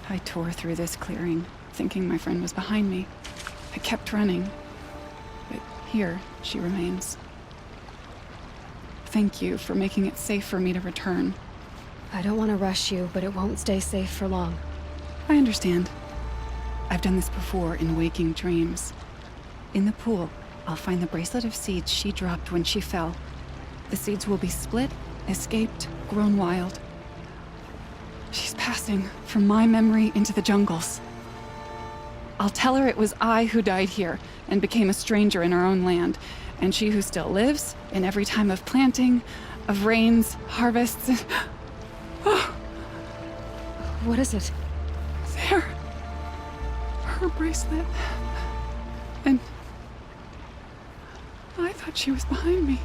I tore through this clearing, thinking my friend was behind me. I kept running, but here she remains. Thank you for making it safe for me to return. I don't want to rush you, but it won't stay safe for long. I understand. I've done this before in waking dreams. In the pool, I'll find the bracelet of seeds she dropped when she fell. The seeds will be split, escaped, grown wild. She's passing from my memory into the jungles. I'll tell her it was I who died here and became a stranger in our own land, and she who still lives in every time of planting, of rains, harvests. What is it? There. Her bracelet. And I thought she was behind me.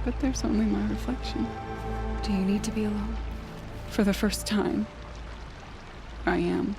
But there's only my reflection. Do you need to be alone? For the first time, I am.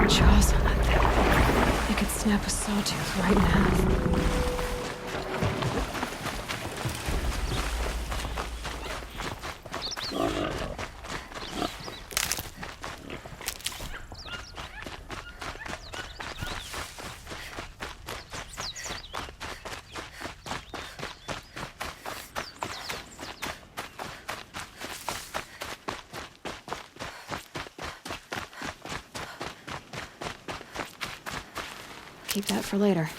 Jaws on that thing. It could snap a sawtooth right in half. Keep that for later.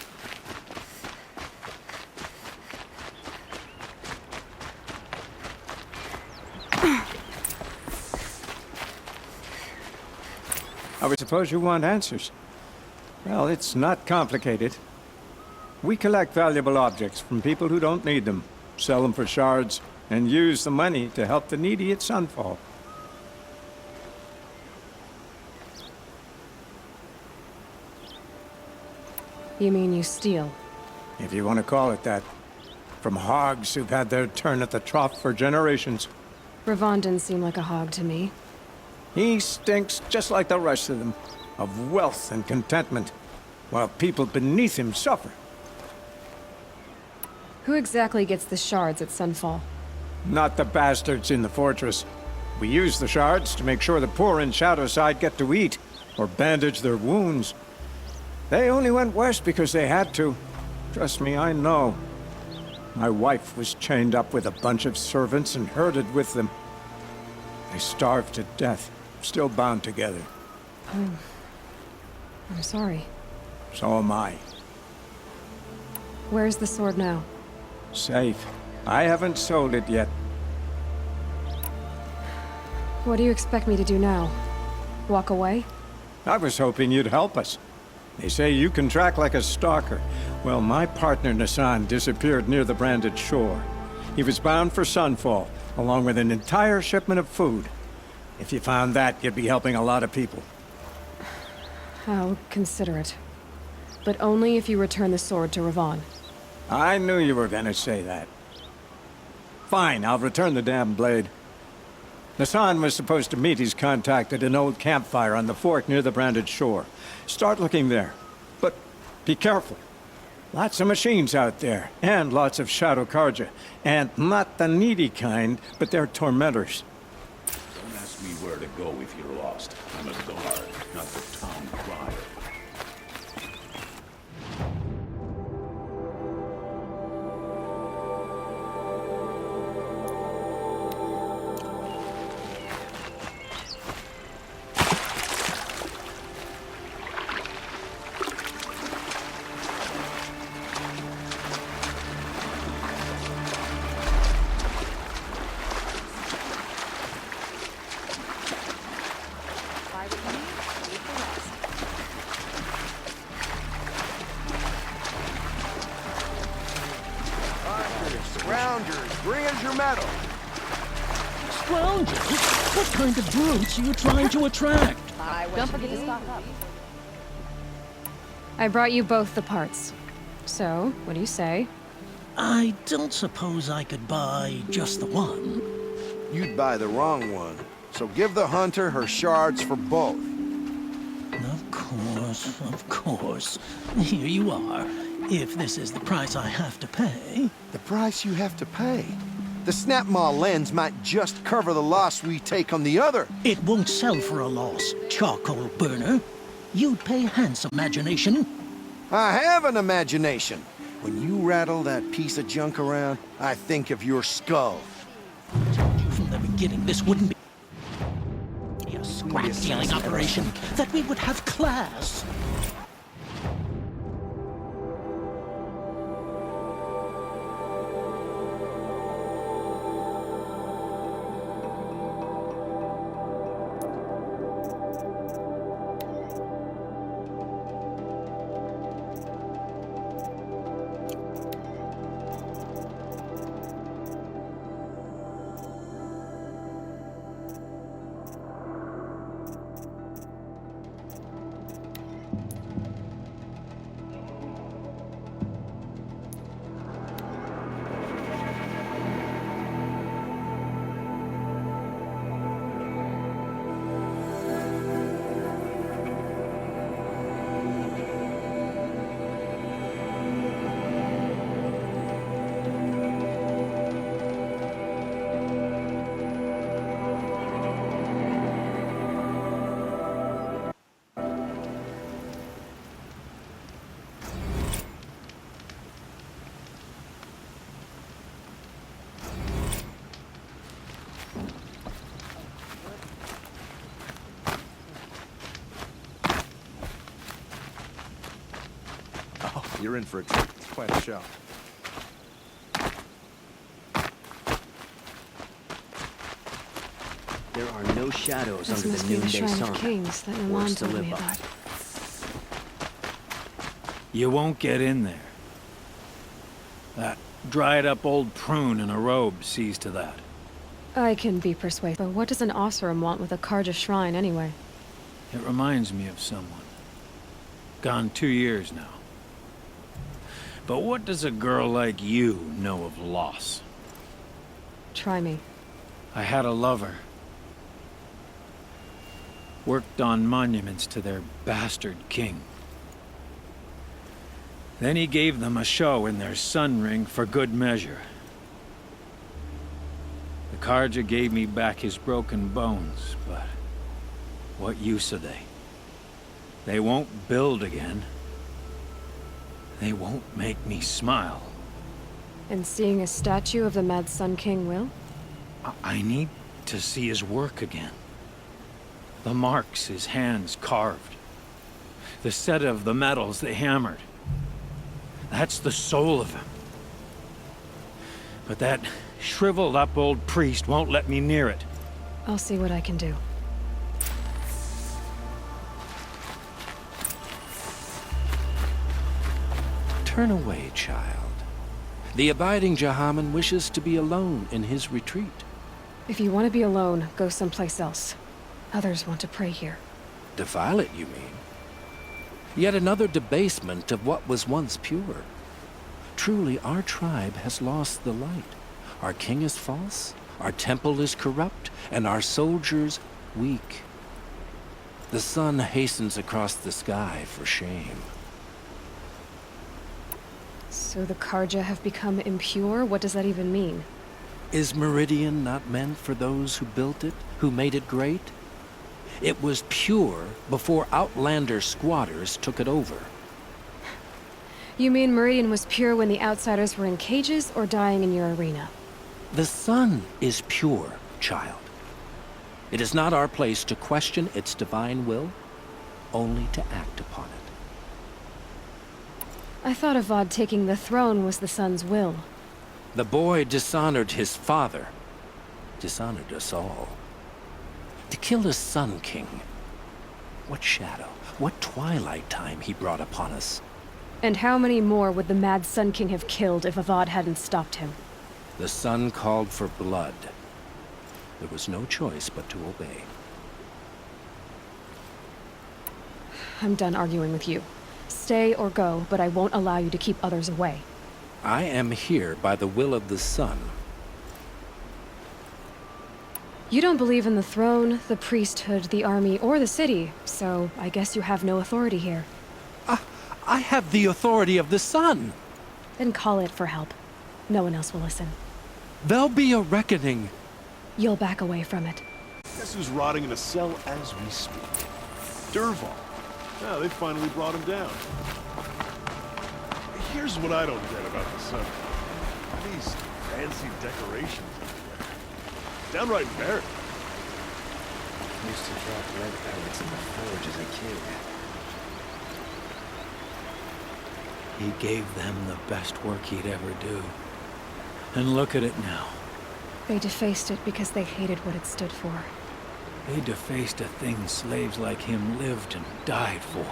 I would suppose you want answers. Well, it's not complicated. We collect valuable objects from people who don't need them, sell them for shards, and use the money to help the needy at Sunfall. You mean you steal? If you want to call it that. From hogs who've had their turn at the trough for generations. Ravon didn't seem like a hog to me. He stinks just like the rest of them, of wealth and contentment, while people beneath him suffer. Who exactly gets the shards at Sunfall? Not the bastards in the fortress. We use the shards to make sure the poor in Shadowside get to eat, or bandage their wounds. They only went west because they had to. Trust me, I know. My wife was chained up with a bunch of servants and herded with them. They starved to death, still bound together. I'm sorry. So am I. Where's the sword now? Safe. I haven't sold it yet. What do you expect me to do now? Walk away? I was hoping you'd help us. They say you can track like a stalker. Well, my partner Nassan disappeared near the branded shore. He was bound for Sunfall, along with an entire shipment of food. If you found that, you'd be helping a lot of people. I'll consider it. But only if you return the sword to Ravon. I knew you were gonna say that. Fine, I'll return the damn blade. Nassan was supposed to meet his contact at an old campfire on the fork near the branded shore. Start looking there. But be careful. Lots of machines out there, and lots of Shadow Karja. And not the needy kind, but they're tormentors. Don't ask me where to go if you're lost. I'm a guard, not the town crier. Scroungers, bring us your metal. Scroungers? What kind of brutes are you trying to attract? Don't forget to stock up. I brought you both the parts. So, what do you say? I don't suppose I could buy just the one. You'd buy the wrong one. So give the hunter her shards for both. Of course. Here you are. If this is the price I have to pay. The price you have to pay. The Snapmaw lens might just cover the loss we take on the other. It won't sell for a loss, charcoal burner. You'd pay handsome, imagination. I have an imagination. When you rattle that piece of junk around, I think of your skull. I told you from the beginning this wouldn't be a scrap-dealing operation, that we would have class. You're in for a treat. It's quite a show. There are no shadows This under must the be the noonday Shrine sun. of Kings that Works Milan to told live me by. about. You won't get in there. That dried-up old prune in a robe sees to that. I can be persuasive, but what does an Osram want with a Karja shrine anyway? It reminds me of someone. Gone 2 years now. But what does a girl like you know of loss? Try me. I had a lover. Worked on monuments to their bastard king. Then he gave them a show in their sun ring for good measure. The Karja gave me back his broken bones, but what use are they? They won't build again. They won't make me smile. And seeing a statue of the Mad Sun King will? I need to see his work again. The marks his hands carved. The set of the metals they hammered. That's the soul of him. But that shriveled up old priest won't let me near it. I'll see what I can do. Turn away, child. The abiding Jahaman wishes to be alone in his retreat. If you want to be alone, go someplace else. Others want to pray here. Defile it, you mean? Yet another debasement of what was once pure. Truly, our tribe has lost the light. Our king is false, Our temple is corrupt, and our soldiers weak. The sun hastens across the sky for shame. So the Karja have become impure? What does that even mean? Is Meridian not meant for those who built it, who made it great? It was pure before Outlander squatters took it over. You mean Meridian was pure when the outsiders were in cages or dying in your arena? The sun is pure, child. It is not our place to question its divine will, only to act upon it. I thought Avad taking the throne was the sun's will. The boy dishonored his father, dishonored us all. To kill his Sun King. What shadow, what twilight time he brought upon us. And how many more would the Mad Sun King have killed if Avad hadn't stopped him? The sun called for blood. There was no choice but to obey. I'm done arguing with you. Stay or go, but I won't allow you to keep others away. I am here by the will of the sun. You don't believe in the throne, the priesthood, the army, or the city, so I guess you have no authority here. I have the authority of the sun. Then call it for help. No one else will listen. There'll be a reckoning. You'll back away from it. Guess who's rotting in a cell as we speak? Dervahl. Yeah, they finally brought him down. Here's what I don't get about the sun. These fancy decorations everywhere. Downright embarrassing. Used to drop lead pellets in the forge as a kid. He gave them the best work he'd ever do. And look at it now. They defaced it because they hated what it stood for. They defaced a thing slaves like him lived and died for.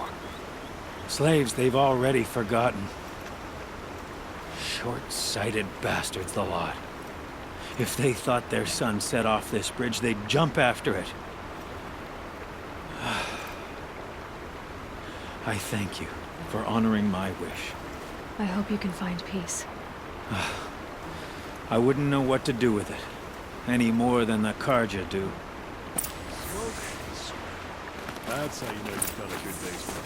Slaves they've already forgotten. Short-sighted bastards, the lot. If they thought their son set off this bridge, they'd jump after it. I thank you for honoring my wish. I hope you can find peace. I wouldn't know what to do with it, any more than the Karja do. Smoke and sweat. That's how you know you've done a good day's work.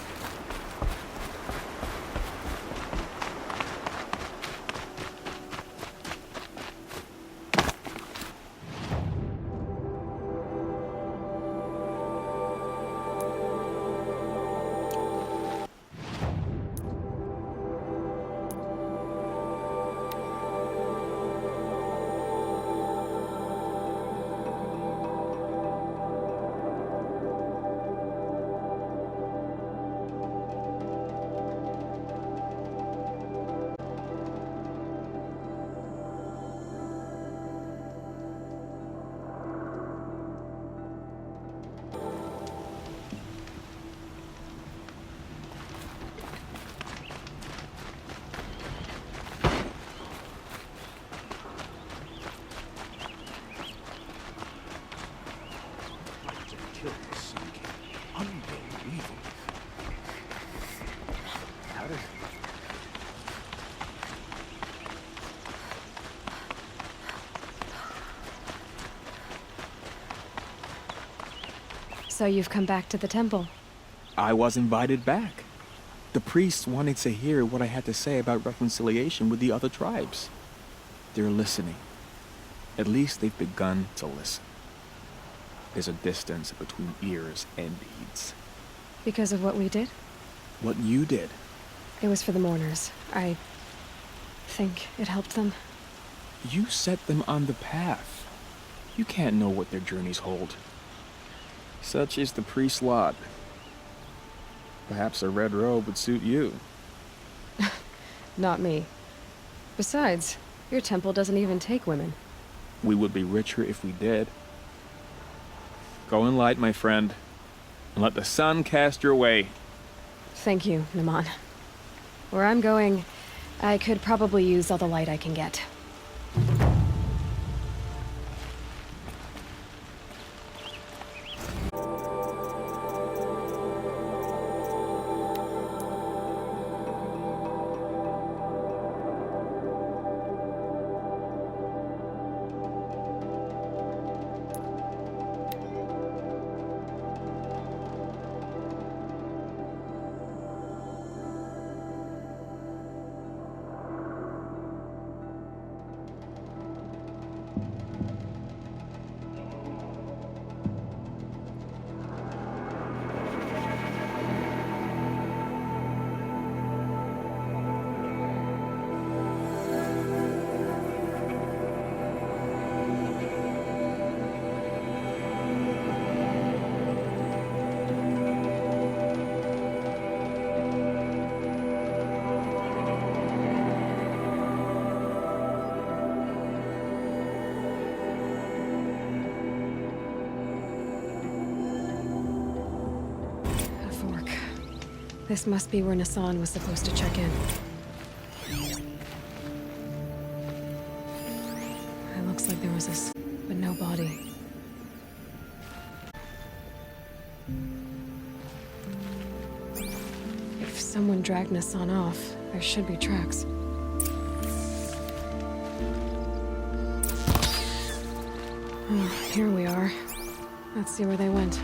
Killed the Sun King. Unbelievable. How did... So you've come back to the temple. I was invited back. The priests wanted to hear what I had to say about reconciliation with the other tribes. They're listening. At least they've begun to listen. There's a distance between ears and deeds. Because of what we did? What you did. It was for the mourners. I think it helped them. You set them on the path. You can't know what their journeys hold. Such is the priest's lot. Perhaps a red robe would suit you. Not me. Besides, your temple doesn't even take women. We would be richer if we did. Go in light, my friend, and let the sun cast your way. Thank you, Naman. Where I'm going, I could probably use all the light I can get. This must be where Nassan was supposed to check in. It looks like there was but no body. If someone dragged Nassan off, there should be tracks. Oh, here we are. Let's see where they went.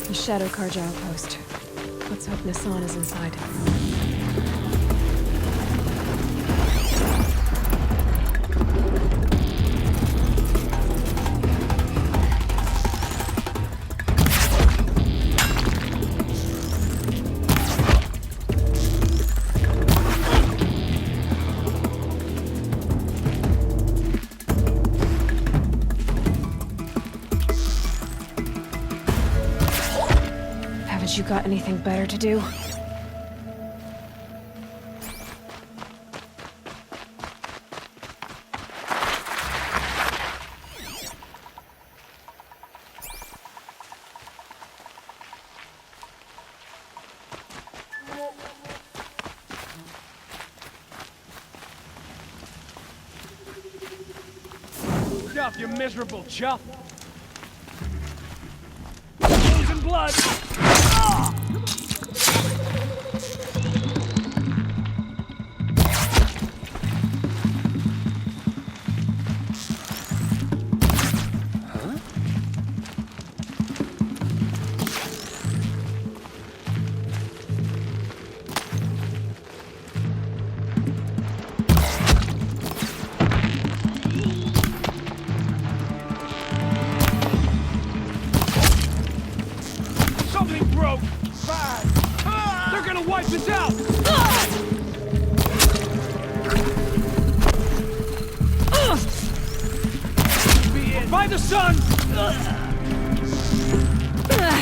The Shadow Carja outpost. Let's hope Nassan is inside. You got anything better to do? Look out, you miserable chuff! Losing blood! Wipe us out! Be it by the sun!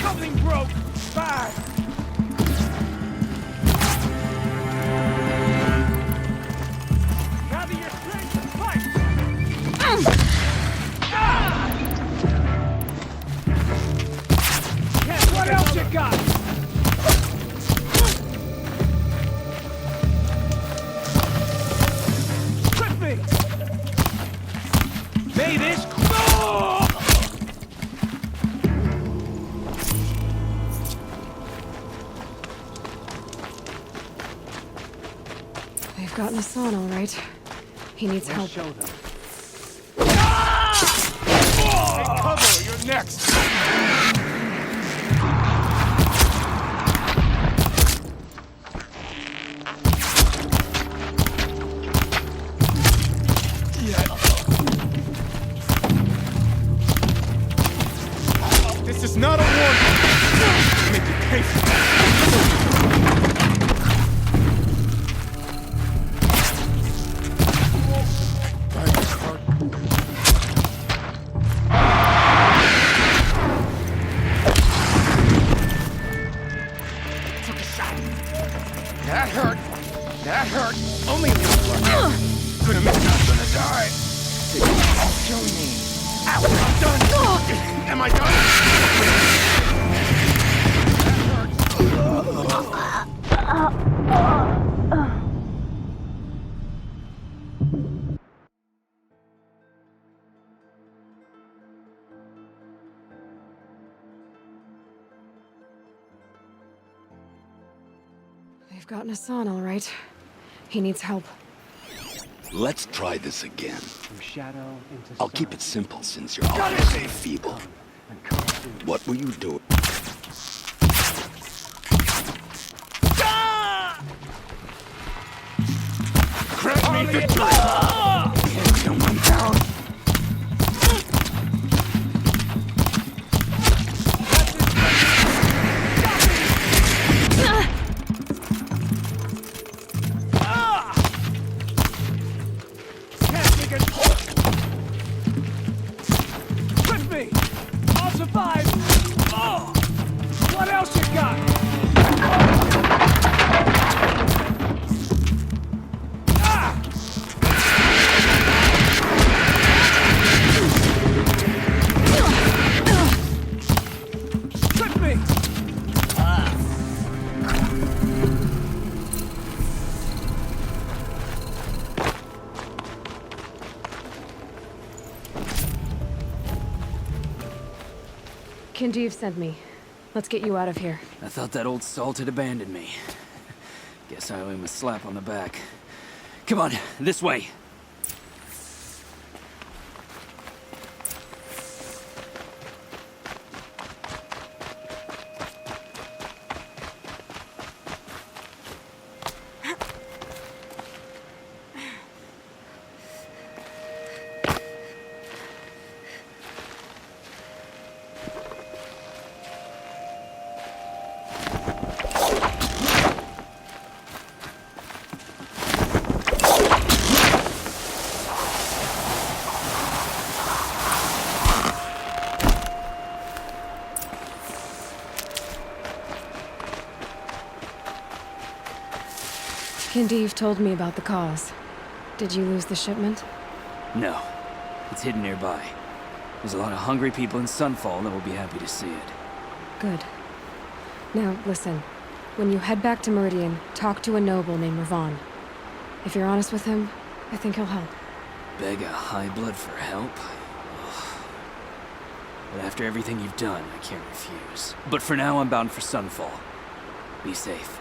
Something broke! Bad! Gather your strength and fight! Yes, what else you got? May this They've got Nassan all right. He needs help. Show them. Take cover, you're next. This is not a warning. Make you pay for that. Took a shot. That hurt. That hurt. Only a little. Gonna make not gonna die. Kill me. Ow, I'm done. Am I done? They've got Nassan all right. He needs help. Let's try this again. From shadow into I'll keep it simple since you're obviously feeble. What were you doing? Grant me victory! Can't come down. take it! Lift me! I'll survive! Oh! What else you got? Ah! Lift me! Kindeev sent me. Let's get you out of here. I thought that old salt had abandoned me. Guess I owe him a slap on the back. Come on, this way. Kindeev told me about the cause. Did you lose the shipment? No. It's hidden nearby. There's a lot of hungry people in Sunfall that will be happy to see it. Good. Now, listen. When you head back to Meridian, talk to a noble named Ravon. If you're honest with him, I think he'll help. Beg a high blood for help? Ugh. But after everything you've done, I can't refuse. But for now, I'm bound for Sunfall. Be safe.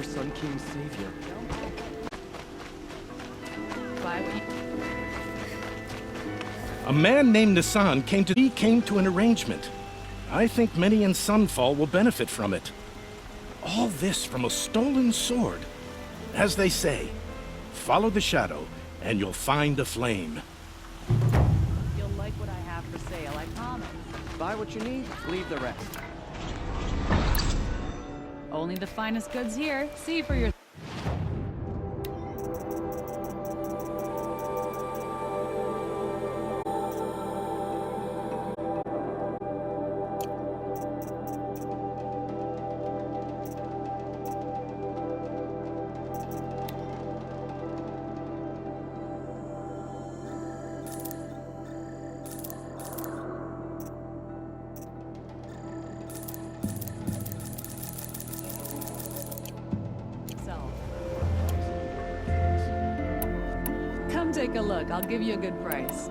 Sun King's savior. A man named Nisan came to an arrangement. I think many in Sunfall will benefit from it. All this from a stolen sword. As they say, follow the shadow and you'll find a flame. You'll like what I have for sale, I promise. Buy what you need, leave the rest. Only the finest goods here. See for yourself. Take a look. I'll give you a good price.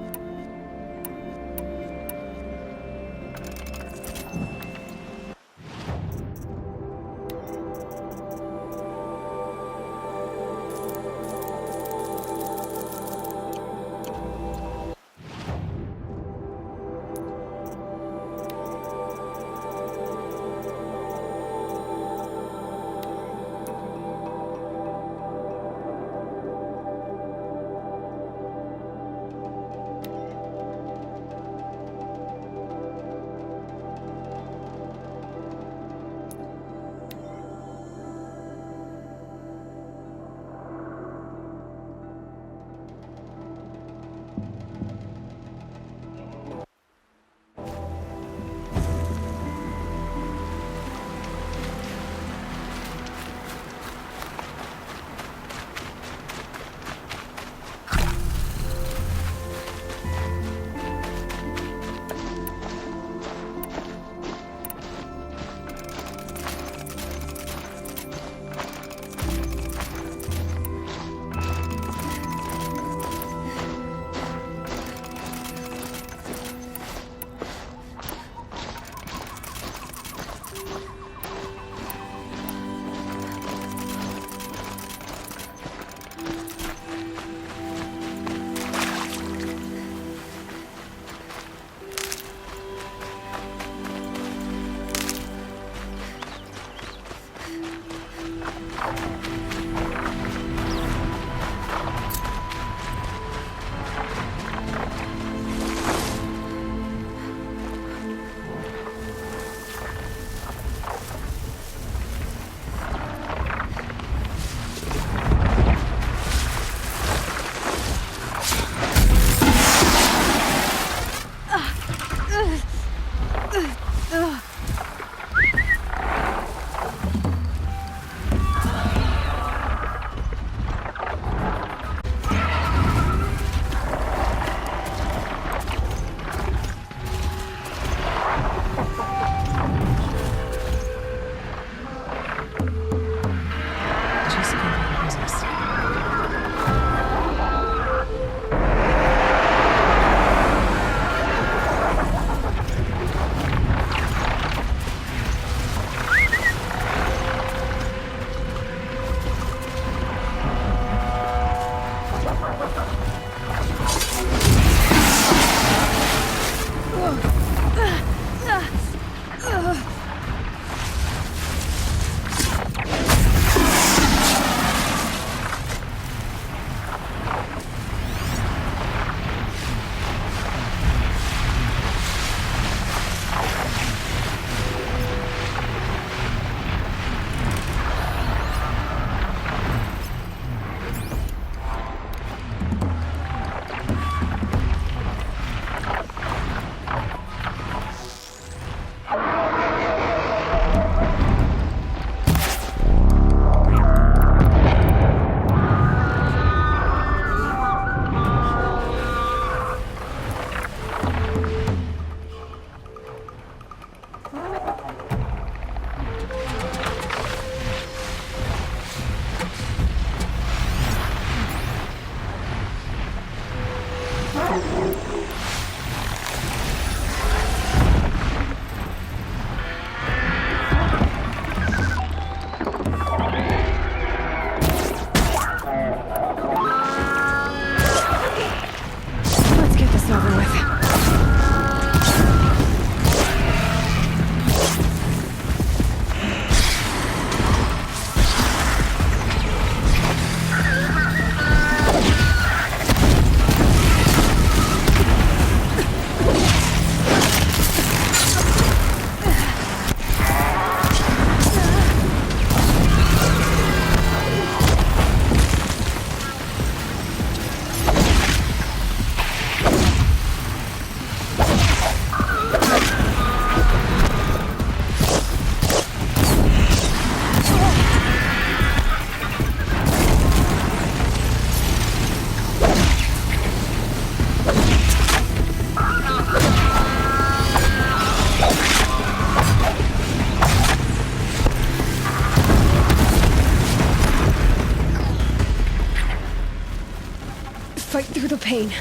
Fight through the pain.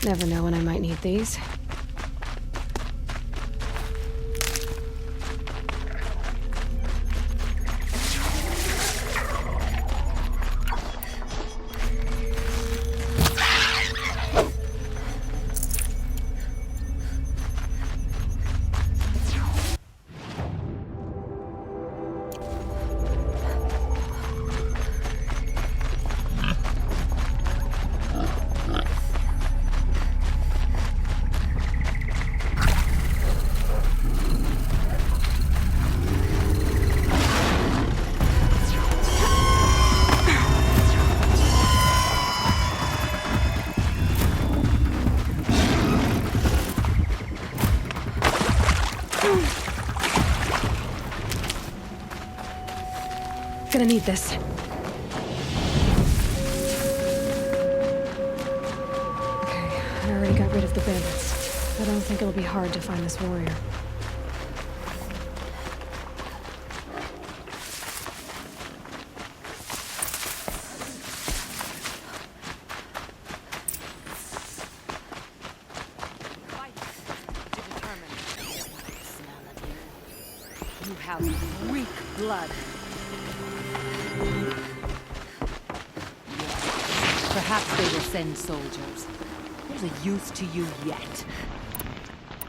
Never know when I might need these. gonna need this. Okay, I already got rid of the bandits. I don't think it'll be hard to find this warrior. You have weak blood. Perhaps they will send soldiers. There's a use to you yet.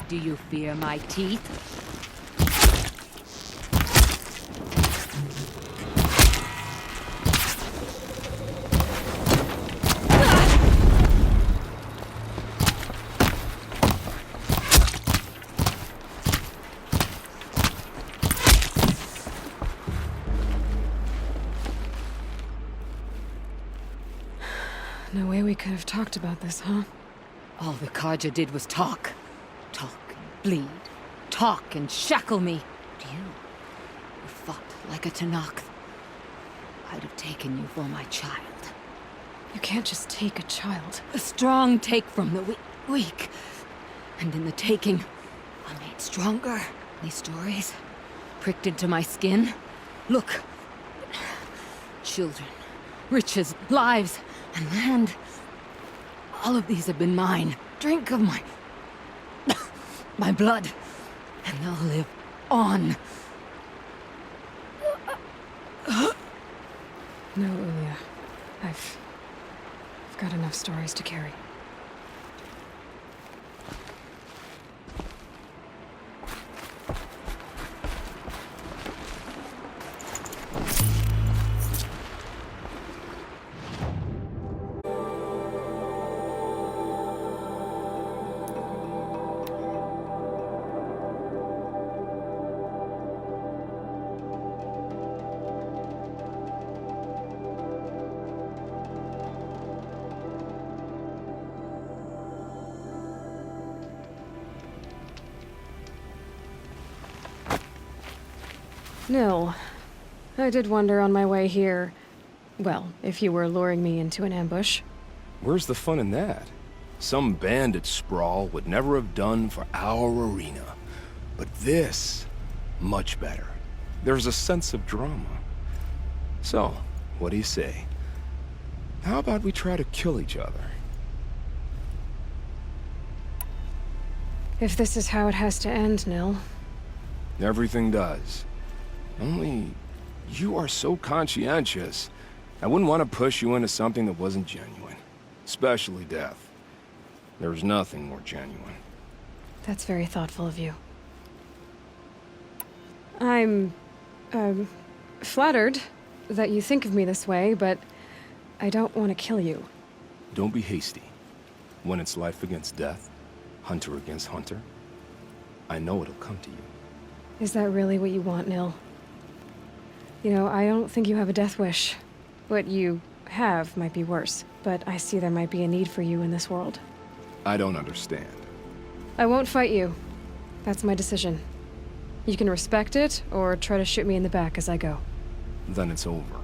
Do you fear my teeth? No way we could have talked about this, huh? All the Carja did was talk. Talk and bleed. Talk and shackle me. And you fought like a Tanakh. I'd have taken you for my child. You can't just take a child. The strong take from the weak. And in the taking, I'm made stronger. These stories pricked into my skin. Look. Children, riches, lives, and land. All of these have been mine. Drink of my... my blood. And they'll live on. No, Ulia. I've got enough stories to carry. Nil, I did wonder on my way here, well, if you were luring me into an ambush. Where's the fun in that? Some bandit sprawl would never have done for our arena. But this, much better. There's a sense of drama. So, what do you say? How about we try to kill each other? If this is how it has to end, Nil. Everything does. Only, you are so conscientious. I wouldn't want to push you into something that wasn't genuine. Especially death. There's nothing more genuine. That's very thoughtful of you. I'm, flattered that you think of me this way, but I don't want to kill you. Don't be hasty. When it's life against death, hunter against hunter, I know it'll come to you. Is that really what you want, Nil? You know, I don't think you have a death wish. What you have might be worse, but I see there might be a need for you in this world. I don't understand. I won't fight you. That's my decision. You can respect it, or try to shoot me in the back as I go. Then it's over.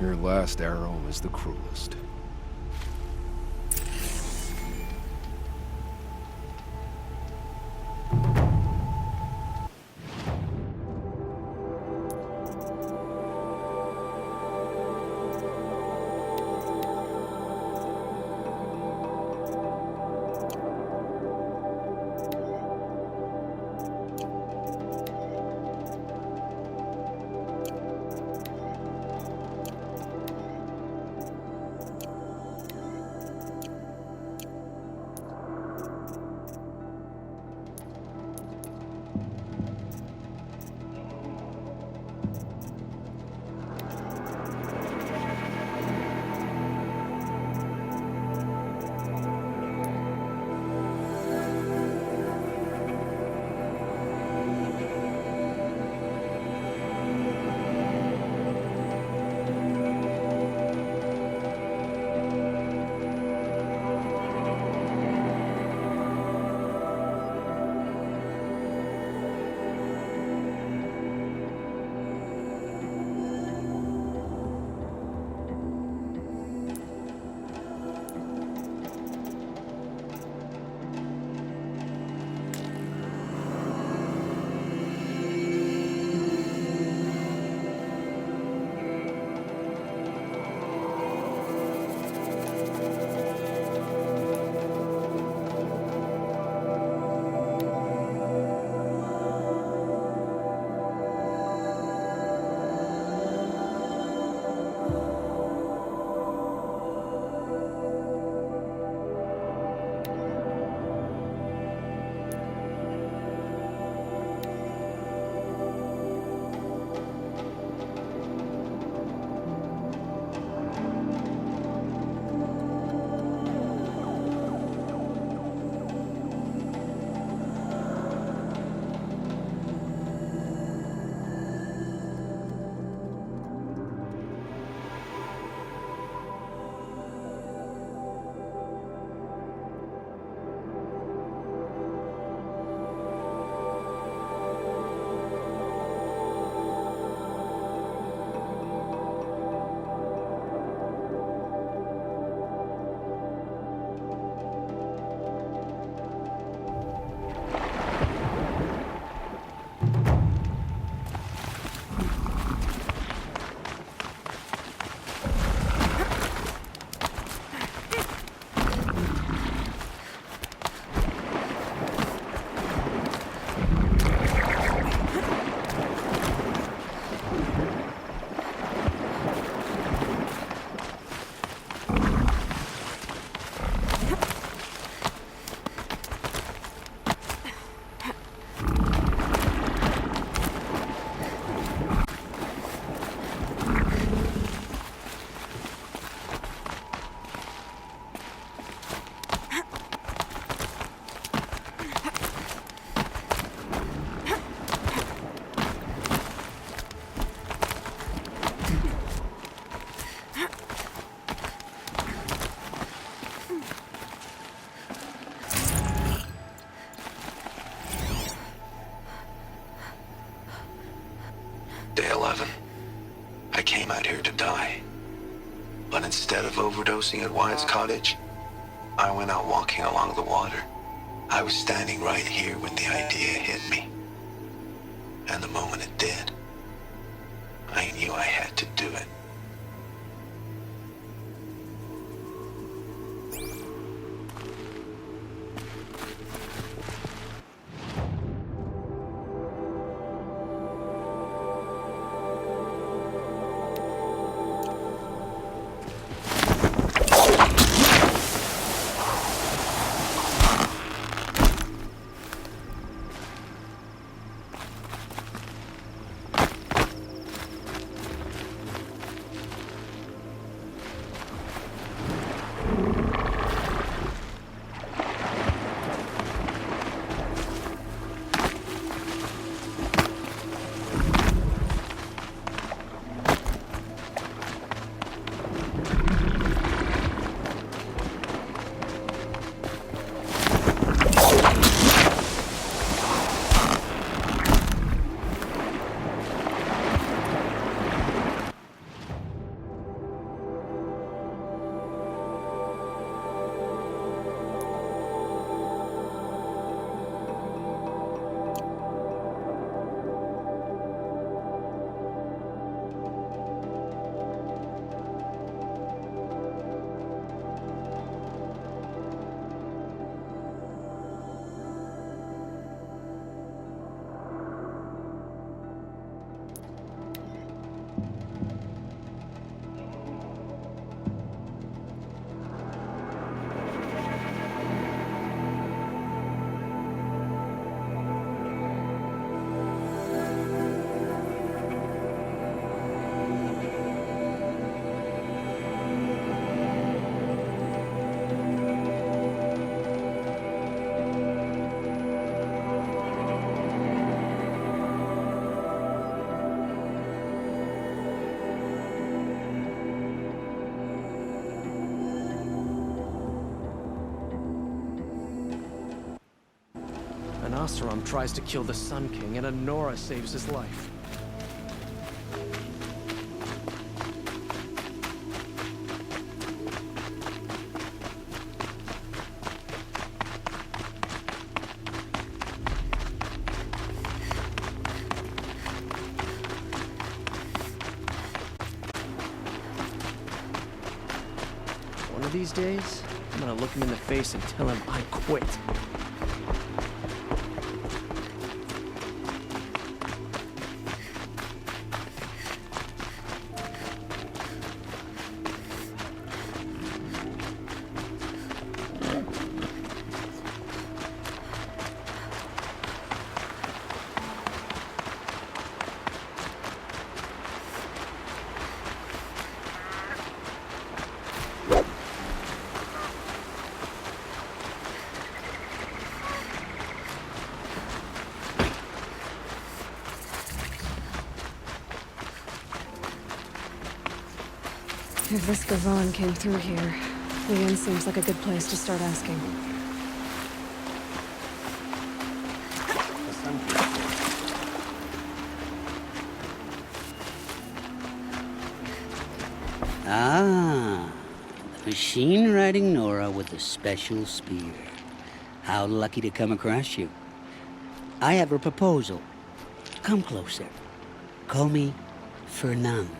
Your last arrow is the cruelest. Day 11. I came out here to die. But instead of overdosing at Wyatt's cottage, I went out walking along the water. I was standing right here when the idea hit me. And the moment it did, I knew I had to do it. An Oseram tries to kill the Sun King, and a Nora saves his life. One of these days, I'm gonna look him in the face and tell him I quit. If this Gavan came through here, the inn seems like a good place to start asking. Ah, the machine-riding Nora with the special spear. How lucky to come across you. I have a proposal. Come closer. Call me Fernand.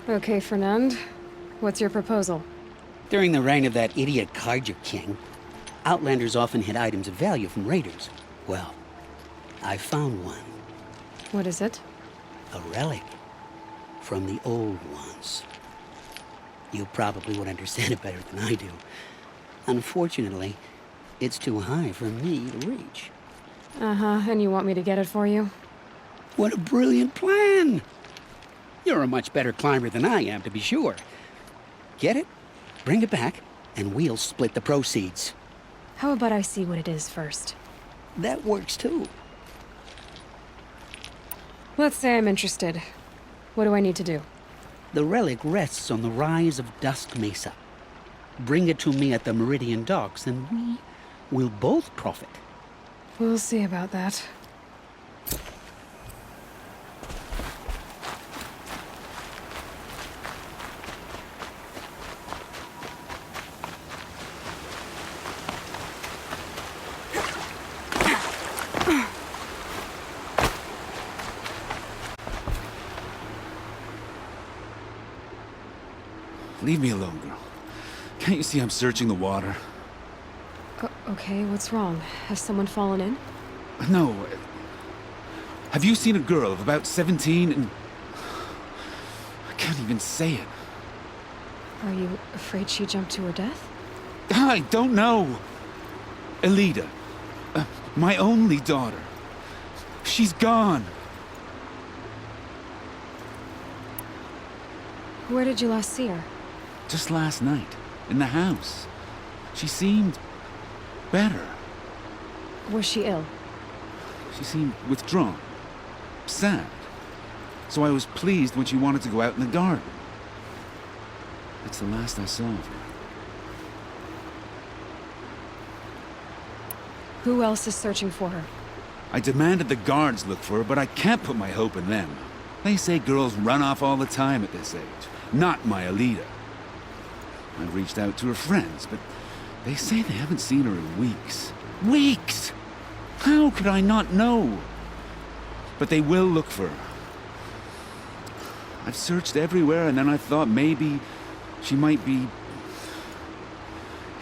Okay, Fernand. What's your proposal? During the reign of that idiot Karja king, Outlanders often hid items of value from raiders. Well, I found one. What is it? A relic from the old ones. You probably would understand it better than I do. Unfortunately, it's too high for me to reach. Uh-huh, and you want me to get it for you? What a brilliant plan! You're a much better climber than I am, to be sure. Get it, bring it back, and we'll split the proceeds. How about I see what it is first? That works too. Let's say I'm interested. What do I need to do? The relic rests on the rise of Dusk Mesa. Bring it to me at the Meridian Docks, and we will both profit. We'll see about that. Leave me alone, girl. Can't you see I'm searching the water? Okay, what's wrong? Has someone fallen in? No. Have you seen a girl of about 17 and... I can't even say it. Are you afraid she jumped to her death? I don't know. Elida. My only daughter. She's gone. Where did you last see her? Just last night. In the house. She seemed... better. Was she ill? She seemed withdrawn. Sad. So I was pleased when she wanted to go out in the garden. That's the last I saw of her. Who else is searching for her? I demanded the guards look for her, but I can't put my hope in them. They say girls run off all the time at this age. Not my Elida. I've reached out to her friends, but they say they haven't seen her in weeks. Weeks! How could I not know? But they will look for her. I've searched everywhere, and then I thought maybe she might be...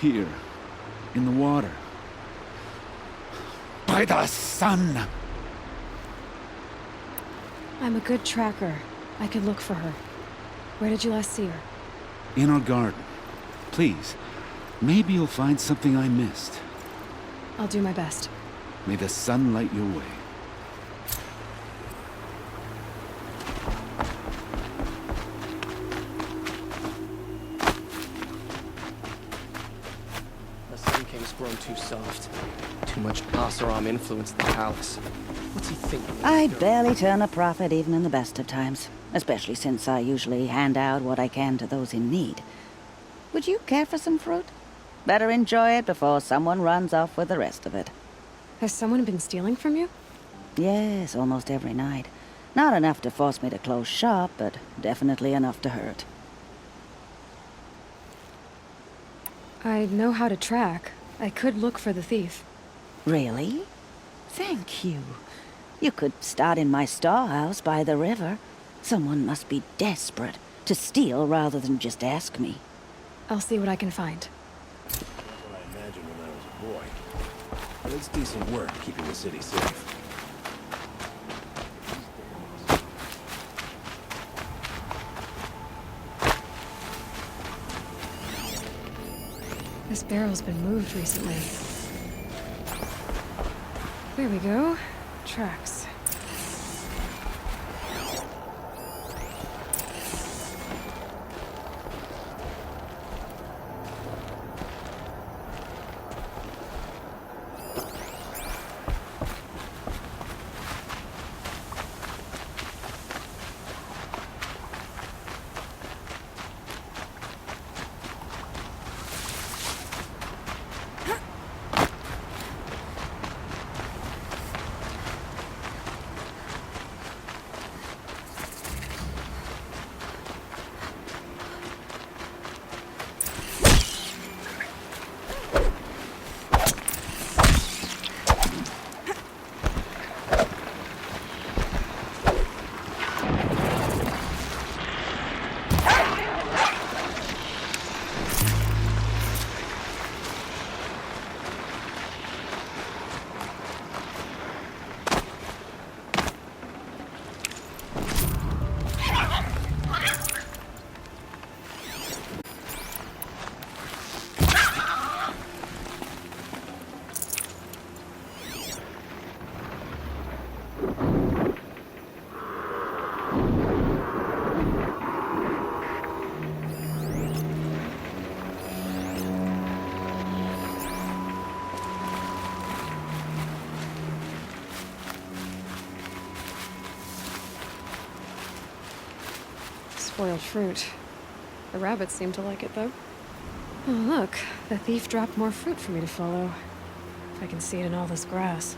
here, in the water. By the sun! I'm a good tracker. I could look for her. Where did you last see her? In our garden. Please, maybe you'll find something I missed. I'll do my best. May the sun light your way. The Sun King's grown too soft. Too much Asaram influence in the palace. What's he thinking? I barely turn a profit even in the best of times, especially since I usually hand out what I can to those in need. Would you care for some fruit? Better enjoy it before someone runs off with the rest of it. Has someone been stealing from you? Yes, almost every night. Not enough to force me to close shop, but definitely enough to hurt. I know how to track. I could look for the thief. Really? Thank you. You could start in my storehouse by the river. Someone must be desperate to steal rather than just ask me. I'll see what I can find. That's what I imagined when I was a boy. But it's decent work keeping the city safe. This barrel's been moved recently. There we go. Tracks. Spoiled fruit. The rabbits seem to like it, though. Oh, look. The thief dropped more fruit for me to follow. If I can see it in all this grass.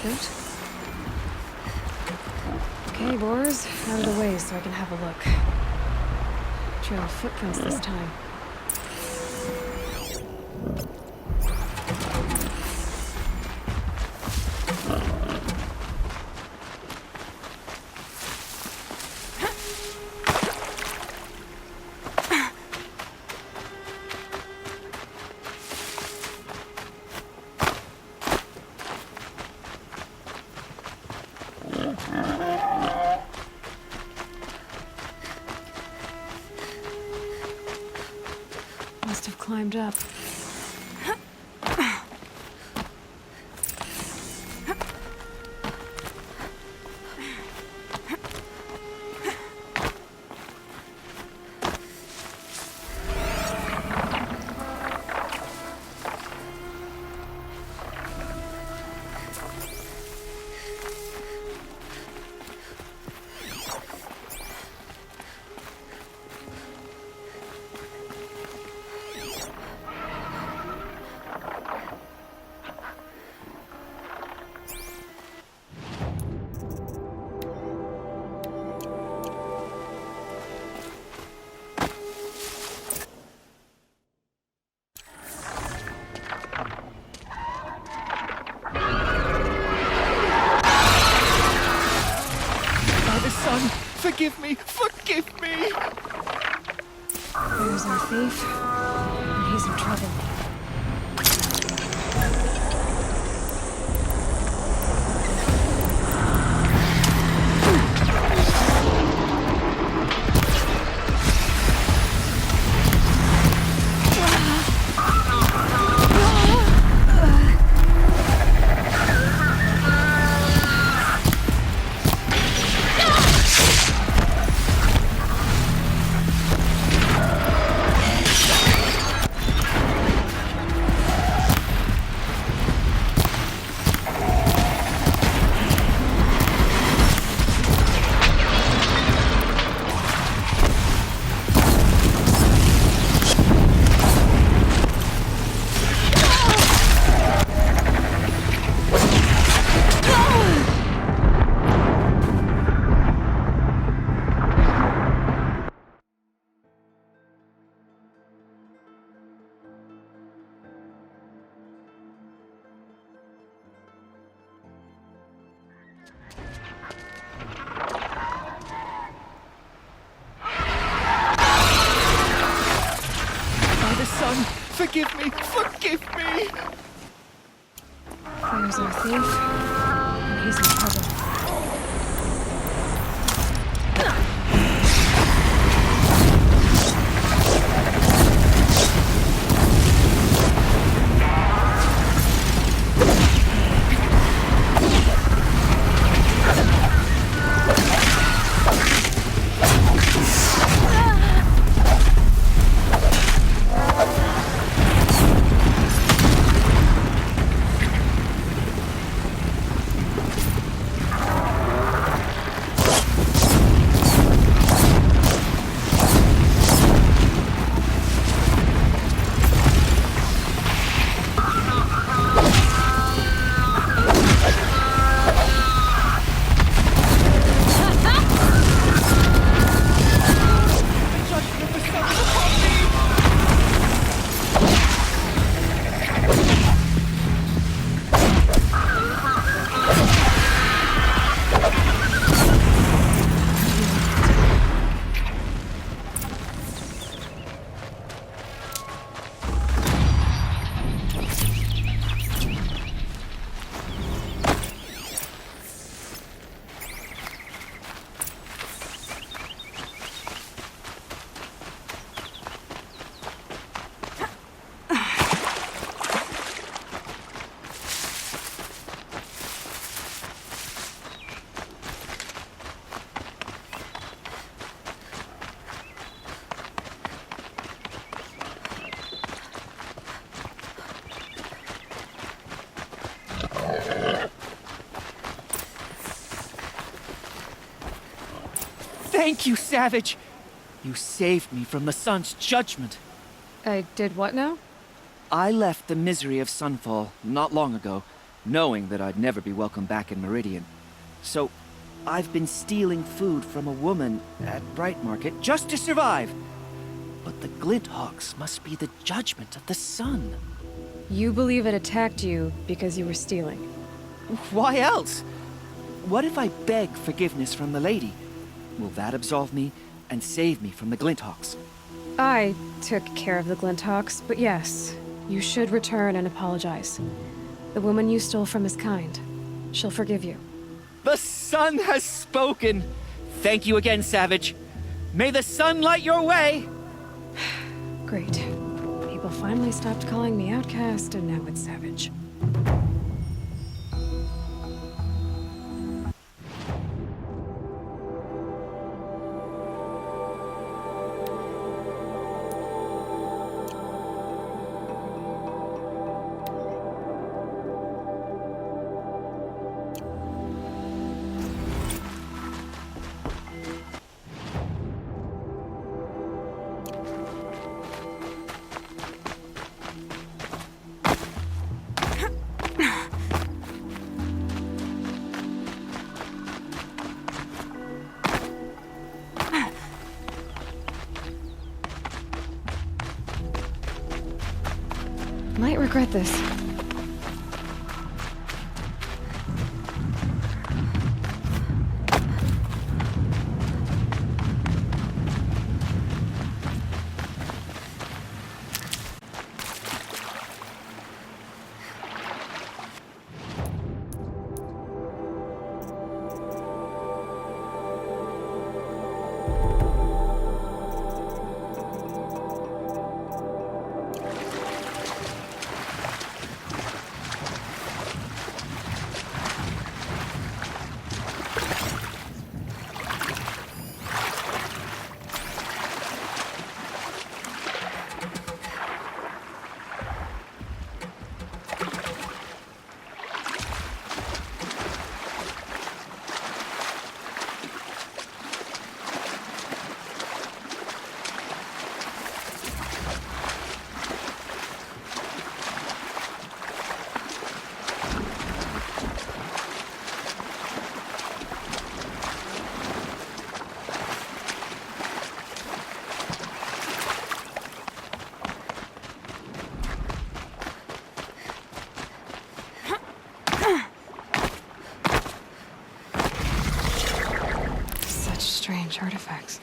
fruit. Okay, boars, out of the way so I can have a look. Trail of footprints this time. Must have climbed up. Forgive me! Forgive me! There's our thief, and he's in trouble. Forgive me! Forgive me! There's our thief, and he's in trouble. Thank you, Savage! You saved me from the sun's judgment. I did what now? I left the misery of Sunfall not long ago knowing that I'd never be welcome back in Meridian. So, I've been stealing food from a woman at Bright Market just to survive. But the Glinthawks must be the judgment of the sun. You believe it attacked you because you were stealing. Why else? What if I beg forgiveness from the lady? Will that absolve me and save me from the Glinthawks? I took care of the Glinthawks, but yes, you should return and apologize. The woman you stole from is kind. She'll forgive you. The sun has spoken! Thank you again, Savage. May the sun light your way! Great. People finally stopped calling me outcast, and now it's Savage. Might regret this. Such strange artifacts.